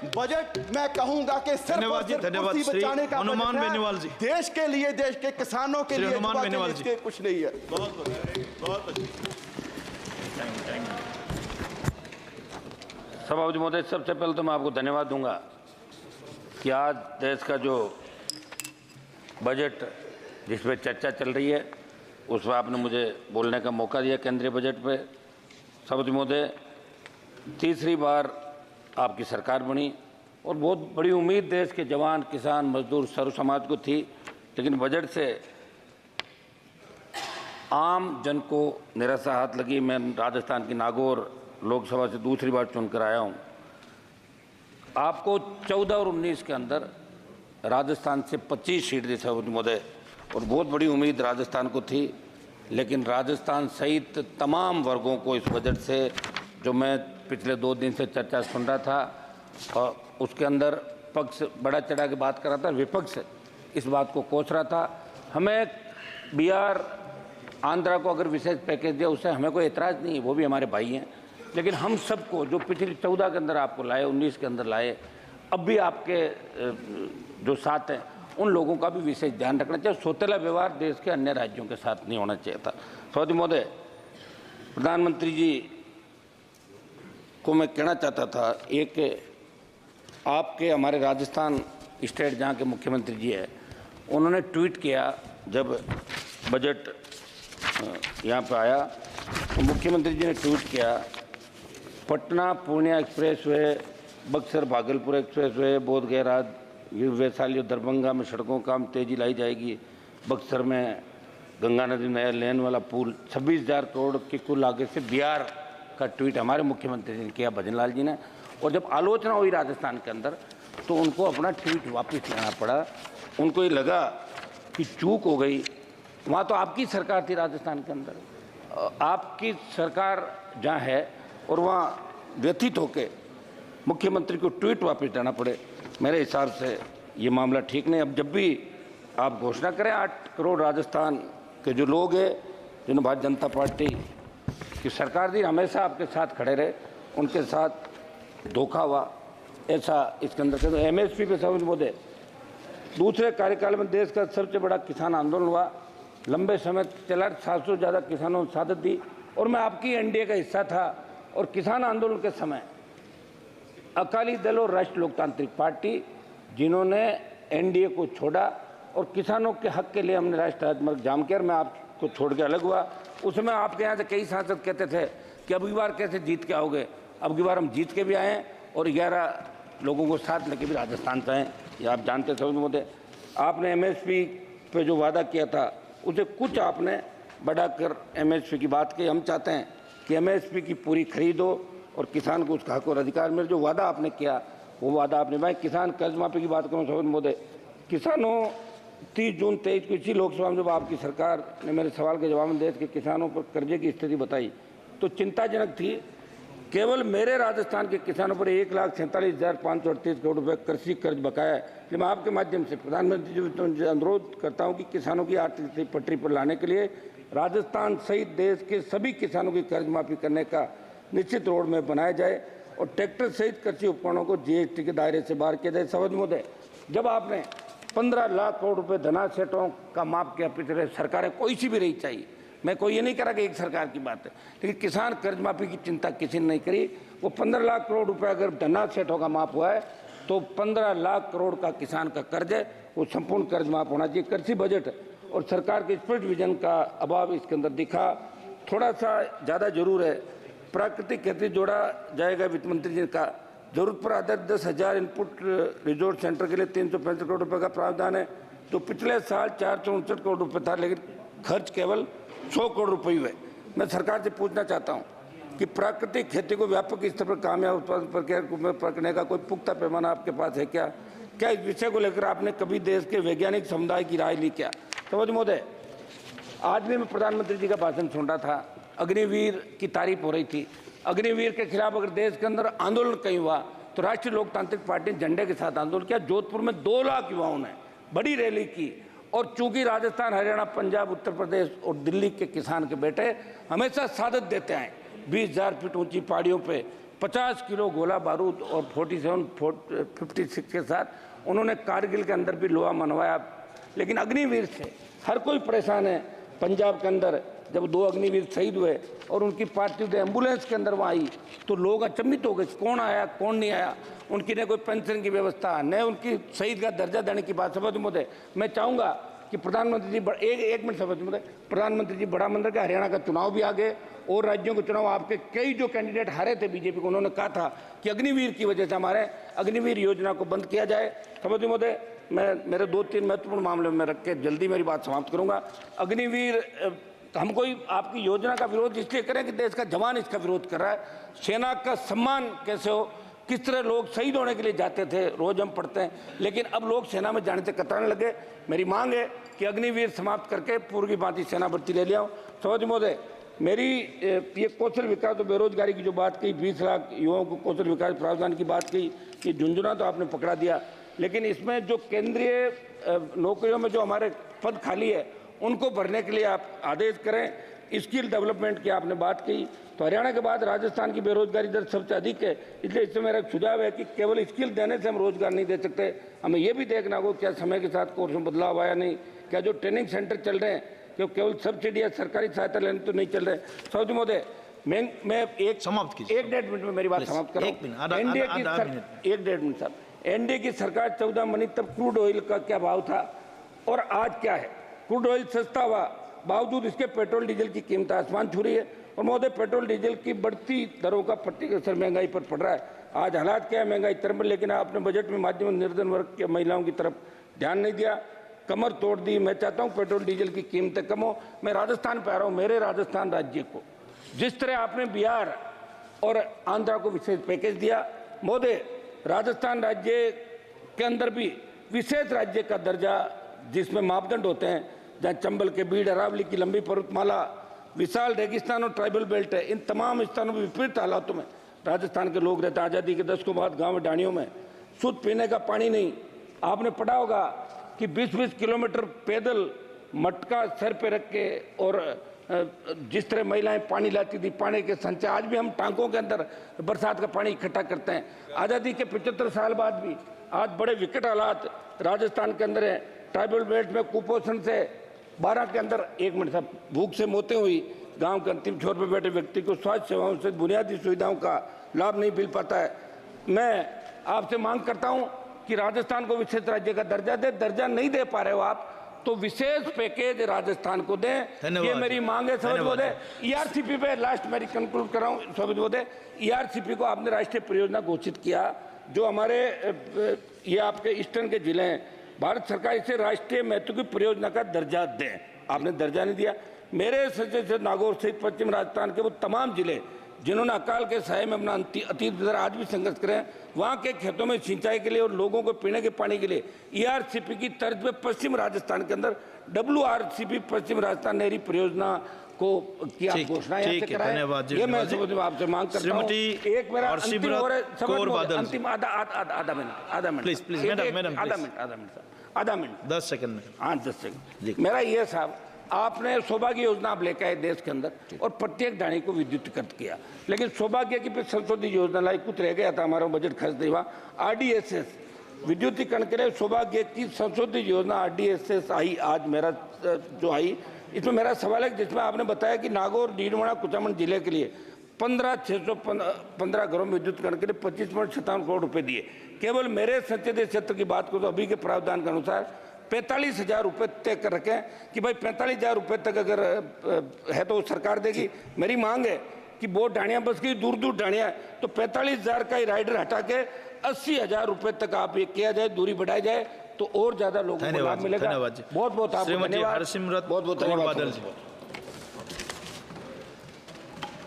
Budget मैं कहूंगा कि सिर्फ और सिर्फ कुर्सी बचाने का हनुमान बजट है। बेनीवाल जी, देश के लिए, देश के किसानों के लिए, हनुमान बेनीवाल जी, कुछ नहीं है। बहुत सभापति महोदय, सबसे पहले तो मैं आपको धन्यवाद दूंगा कि आज देश का जो बजट जिस पर चर्चा चल रही है उस पर आपने मुझे बोलने का मौका दिया केंद्रीय बजट पे। सभापति महोदय, तीसरी बार आपकी सरकार बनी और बहुत बड़ी उम्मीद देश के जवान, किसान, मजदूर, सर्व समाज को थी, लेकिन बजट से आम जन को निराशा हाथ लगी। मैं राजस्थान की नागौर लोकसभा से दूसरी बार चुनकर आया हूं। आपको 14 और 19 के अंदर राजस्थान से 25 सीट दी सभापति महोदय और बहुत बड़ी उम्मीद राजस्थान को थी, लेकिन राजस्थान सहित तमाम वर्गों को इस बजट से, जो मैं पिछले 2 दिन से चर्चा सुन रहा था, और उसके अंदर पक्ष बड़ा चढ़ा के बात कर रहा था, विपक्ष इस बात को कोस रहा था। हमें बिहार, आंध्रा को अगर विशेष पैकेज दिया उससे हमें कोई एतराज़ नहीं है, वो भी हमारे भाई हैं, लेकिन हम सबको जो पिछले 14 के अंदर आपको लाए, 19 के अंदर लाए, अब भी आपके जो साथ हैं उन लोगों का भी विशेष ध्यान रखना चाहिए। सौतेला व्यवहार देश के अन्य राज्यों के साथ नहीं होना चाहिए था। सभापति महोदय, प्रधानमंत्री जी को मैं कहना चाहता था, एक आपके हमारे राजस्थान स्टेट जहाँ के मुख्यमंत्री जी है, उन्होंने ट्वीट किया जब बजट यहाँ पर आया तो मुख्यमंत्री जी ने ट्वीट किया, Patna Purnia expressway, Buxar Bhagalpur expressway, Bodhgaya Vaishali और दरभंगा में सड़कों का काम तेजी लाई जाएगी। बक्सर में गंगा नदी नया लेन वाला पुल, 26,000 करोड़ की कुल लागत से बिहार का ट्वीट हमारे मुख्यमंत्री जी ने किया, भजनलाल जी ने। और जब आलोचना हुई राजस्थान के अंदर तो उनको अपना ट्वीट वापस लेना पड़ा। उनको ये लगा कि चूक हो गई। वहाँ तो आपकी सरकार थी राजस्थान के अंदर, आपकी सरकार जहाँ है और वहाँ व्यथित होके मुख्यमंत्री को ट्वीट वापस लेना पड़े, मेरे हिसाब से ये मामला ठीक नहीं। अब जब भी आप घोषणा करें 8 करोड़ राजस्थान के जो लोग हैं जिन्होंने भारतीय जनता पार्टी की सरकार दी, हमेशा आपके साथ खड़े रहे, उनके साथ धोखा हुआ, ऐसा इसके अंदर कर। MSP पे सभी मुद्दे, दूसरे कार्यकाल में देश का सबसे बड़ा किसान आंदोलन हुआ, लंबे समय चला, 700 से ज़्यादा किसानों ने शहादत दी और मैं आपकी NDA का हिस्सा था। और किसान आंदोलन के समय अकाली दल और राष्ट्रीय लोकतांत्रिक पार्टी जिन्होंने NDA को छोड़ा और किसानों के हक के लिए हमने राष्ट्रीय राजमार्ग जाम किया, मैं आपको छोड़ के अलग हुआ। उसमें आपके यहाँ से कई सांसद कहते थे कि अब की बार कैसे जीत के आओगे, अब की बार हम जीत के भी आए और 11 लोगों को साथ लेके भी राजस्थान से आए, ये आप जानते समझ मुद्दे। आपने MSP पे जो वादा किया था उसे कुछ आपने बढ़ाकर MSP की बात की। हम चाहते हैं कि MSP की पूरी खरीद हो और किसान को उसका हक और अधिकार मिले। जो वादा आपने किया वो वादा आपने निभाया। किसान कर्ज माफी की बात करूँ सभापति महोदय, किसानों 30 जून 23 को इसी लोकसभा में जब आपकी सरकार ने मेरे सवाल के जवाब में देश के किसानों पर कर्जे की स्थिति बताई तो चिंताजनक थी। केवल मेरे राजस्थान के किसानों पर 1,47,538 करोड़ रुपये कृषि कर्ज बकाया है। इसलिए मैं आपके माध्यम से प्रधानमंत्री जी से अनुरोध करता हूं कि किसानों की आर्थिक स्थिति पटरी पर लाने के लिए राजस्थान सहित देश के सभी किसानों की कर्ज माफी करने का निश्चित रोड मैप बनाया जाए और ट्रैक्टर सहित कृषि उपकरणों को GST के दायरे से बाहर किया जाए। सभापति महोदय, जब आपने 15 लाख करोड़ रुपये धनासेठों का माफ किया, पिछले सरकारें कोई सी भी रही चाहिए, मैं कोई ये नहीं कह रहा कि एक सरकार की बात है, लेकिन किसान कर्ज माफी की चिंता किसी ने नहीं करी। वो 15 लाख करोड़ रुपए अगर धनासेठों का माफ हुआ है तो 15 लाख करोड़ का किसान का कर्ज है, वो संपूर्ण कर्ज माफ होना चाहिए। कृषि बजट और सरकार के स्पष्ट विजन का अभाव इसके अंदर दिखा। थोड़ा सा ज़्यादा जरूर है, प्राकृतिक खेती जोड़ा जाएगा, वित्त मंत्री जी का जरूरत पर आधारित 10,000 इनपुट रिजोर्ट सेंटर के लिए 365 करोड़ रुपए का प्रावधान है, जो पिछले साल 469 करोड़ रुपए था, लेकिन खर्च केवल 100 करोड़ रुपए हुए। मैं सरकार से पूछना चाहता हूं कि प्राकृतिक खेती को व्यापक स्तर पर कामयाब उत्पादन प्रक्रिया करने का कोई पुख्ता पैमाना आपके पास है क्या? क्या इस विषय को लेकर आपने कभी देश के वैज्ञानिक समुदाय की राय ली क्या? सभापति महोदय, आज भी मैं प्रधानमंत्री जी का भाषण सुन रहा था, अग्निवीर की तारीफ हो रही थी। अग्निवीर के खिलाफ अगर देश के अंदर आंदोलन कहीं हुआ तो राष्ट्रीय लोकतांत्रिक पार्टी ने झंडे के साथ आंदोलन किया। जोधपुर में 2 लाख युवाओं ने बड़ी रैली की और चूंकि राजस्थान, हरियाणा, पंजाब, उत्तर प्रदेश और दिल्ली के किसान के बेटे हमेशा शहादत देते हैं, 20,000 फीट ऊंची पहाड़ियों पे 50 किलो गोला बारूद और 56 के साथ उन्होंने कारगिल के अंदर भी लोहा मनवाया। लेकिन अग्निवीर से हर कोई परेशान है। पंजाब के अंदर जब 2 अग्निवीर शहीद हुए और उनकी पार्थिव एम्बुलेंस के अंदर वहाँ आई तो लोग अचंभित हो गए, कौन आया कौन नहीं आया। उनकी न कोई पेंशन की व्यवस्था, न उनकी शहीद का दर्जा देने की बात। सभापति महोदय, मैं चाहूँगा कि प्रधानमंत्री जी एक मिनट सभापति महोदय, प्रधानमंत्री जी बड़ा मंदिर का हरियाणा का चुनाव भी आ गए और राज्यों के चुनाव आपके कई जो कैंडिडेट हारे थे बीजेपी को, उन्होंने कहा था कि अग्निवीर की वजह से हमारे अग्निवीर योजना को बंद किया जाए। सभापति महोदय, मैं मेरे 2-3 महत्वपूर्ण मामले में रख के जल्दी मेरी बात समाप्त करूंगा। अग्निवीर हम कोई आपकी योजना का विरोध इसलिए करें कि देश का जवान इसका विरोध कर रहा है। सेना का सम्मान कैसे हो, किस तरह लोग शहीद होने के लिए जाते थे, रोज हम पढ़ते हैं, लेकिन अब लोग सेना में जाने से कतराने लगे। मेरी मांग है कि अग्निवीर समाप्त करके पूर्व की भांति सेना भर्ती ले लिया। सभापति महोदय, मेरी ये कौशल विकास और बेरोजगारी की जो बात कही, 20 लाख युवाओं को कौशल विकास प्रावधान की बात कही, ये झुंझुना तो आपने पकड़ा दिया, लेकिन इसमें जो केंद्रीय नौकरियों में जो हमारे पद खाली है उनको भरने के लिए आप आदेश करें। स्किल डेवलपमेंट की आपने बात की, तो हरियाणा के बाद राजस्थान की बेरोजगारी दर सबसे अधिक है। इसलिए इससे मेरा एक सुझाव है कि केवल स्किल देने से हम रोजगार नहीं दे सकते, हमें यह भी देखना होगा क्या समय के साथ कोर्स में बदलाव आया नहीं, क्या जो ट्रेनिंग सेंटर चल रहे हैं क्यों केवल सब्सिडी या सरकारी सहायता लेने तो नहीं चल रहे। सभापति महोदय, मैं एक समाप्त कीजिए, 1-1.5 मिनट में मेरी बात समाप्त करूँ। एनडीए की 1-1.5 मिनट साहब, एनडीए की सरकार 14 मनी तब क्रूड ऑयल का क्या भाव था और आज क्या है। क्रूड ऑयल सस्ता हुआ, बावजूद इसके पेट्रोल डीजल की कीमत आसमान छू रही है। और महोदय, पेट्रोल डीजल की बढ़ती दरों का प्रत्यक्ष असर महंगाई पर पड़ रहा है। आज हालात क्या है महंगाई तरफ, लेकिन आपने बजट में माध्यम निर्धन वर्ग के महिलाओं की तरफ ध्यान नहीं दिया, कमर तोड़ दी। मैं चाहता हूं पेट्रोल डीजल की कीमतें कम हो। मैं राजस्थान पे आ रहा हूं, मेरे राजस्थान राज्य को जिस तरह आपने बिहार और आंध्रा को विशेष पैकेज दिया, महोदय राजस्थान राज्य के अंदर भी विशेष राज्य का दर्जा, जिसमें मापदंड होते हैं, जहाँ चंबल के बीड़, अरावली की लंबी पर्वतमाला, विशाल रेगिस्तान और ट्राइबल बेल्ट है, इन तमाम स्थानों में विपरीत हालातों में राजस्थान के लोग रहते हैं। आज़ादी के दशकों बाद गाँव डाणियों में शुद्ध पीने का पानी नहीं। आपने पढ़ा होगा कि 20-20 किलोमीटर पैदल मटका सर पे रख के और जिस तरह महिलाएं पानी लाती थी, पानी के संचय, आज भी हम टांकों के अंदर बरसात का पानी इकट्ठा करते हैं। आज़ादी के 75 साल बाद भी आज बड़े विकट हालात राजस्थान के अंदर है। ट्राइबल बेल्ट में कुपोषण से 12 के अंदर 1 मिनट साहब, भूख से मौतें हुई। गांव के अंतिम छोर पर बैठे व्यक्ति को स्वास्थ्य सेवाओं से बुनियादी सुविधाओं का लाभ नहीं मिल पाता है। मैं आपसे मांग करता हूं कि राजस्थान को विशेष राज्य का दर्जा दे। दर्जा नहीं दे पा रहे हो आप, तो विशेष पैकेज राजस्थान को दें, ये मेरी मांग है। सभापति महोदय, ईआरसीपी पे लास्ट मेरी कंक्लूड कर रहा हूं। सभापति महोदय, ईआरसीपी को आपने राष्ट्रीय परियोजना घोषित किया, जो हमारे ये आपके ईस्टर्न के जिले हैं, भारत सरकार इसे राष्ट्रीय महत्व की परियोजना का दर्जा दें। आपने दर्जा नहीं दिया। मेरे से नागौर सहित पश्चिम राजस्थान के वो तमाम जिले जिन्होंने अकाल के साये में अपना अतीत गुजरा, आज भी संघर्ष करें, वहाँ के खेतों में सिंचाई के लिए और लोगों को पीने के पानी के लिए ईआरसीपी की तर्ज पे पश्चिम राजस्थान के अंदर WRCP पश्चिम राजस्थान नहरी परियोजना को की आप घोषणा यहाँ से कराएं। ये मैं आपसे मांग करता हूँ। एक मेरा अंतिम आधा मिनट 10 सेकंड में। हाँ 10 सेकंड। मेरा ये साहब, आपने सौभाग्य योजना आप लेकर आए देश के अंदर और प्रत्येक ढाणी को विद्युतीकृत किया, लेकिन सौभाग्य की संशोधित योजना लाई, कुछ रह गया था, हमारा बजट खर्च नहीं हुआ। RDSS विद्युतीकरण के लिए सौभाग्य की संशोधित योजना RDSS आई, आज मेरा जो आई, इसमें मेरा सवाल है जिसमें आपने बताया कि नागौर, डीडवाना, कुचामन जिले के लिए 15,615 घरों में विद्युतीकरण के लिए 25.57 करोड़ रुपए दिए। केवल मेरे संसदीय क्षेत्र की बात करूँ तो अभी के प्रावधान के अनुसार 45,000 रुपये तय कर रखे हैं कि भाई 45,000 रुपये तक अगर है तो सरकार देगी। मेरी मांग है कि बहुत ढाणियाँ बस गई, दूर दूर ढाणियाँ, तो 45,000 का ही राइडर हटा के 80,000 रुपये तक आप ये किया जाए, दूरी बढ़ाई जाए, तो और ज्यादा लोगों को लाभ मिलेगा। बहुत बहुत आपको धन्यवाद। बहुत बहुत धन्यवाद।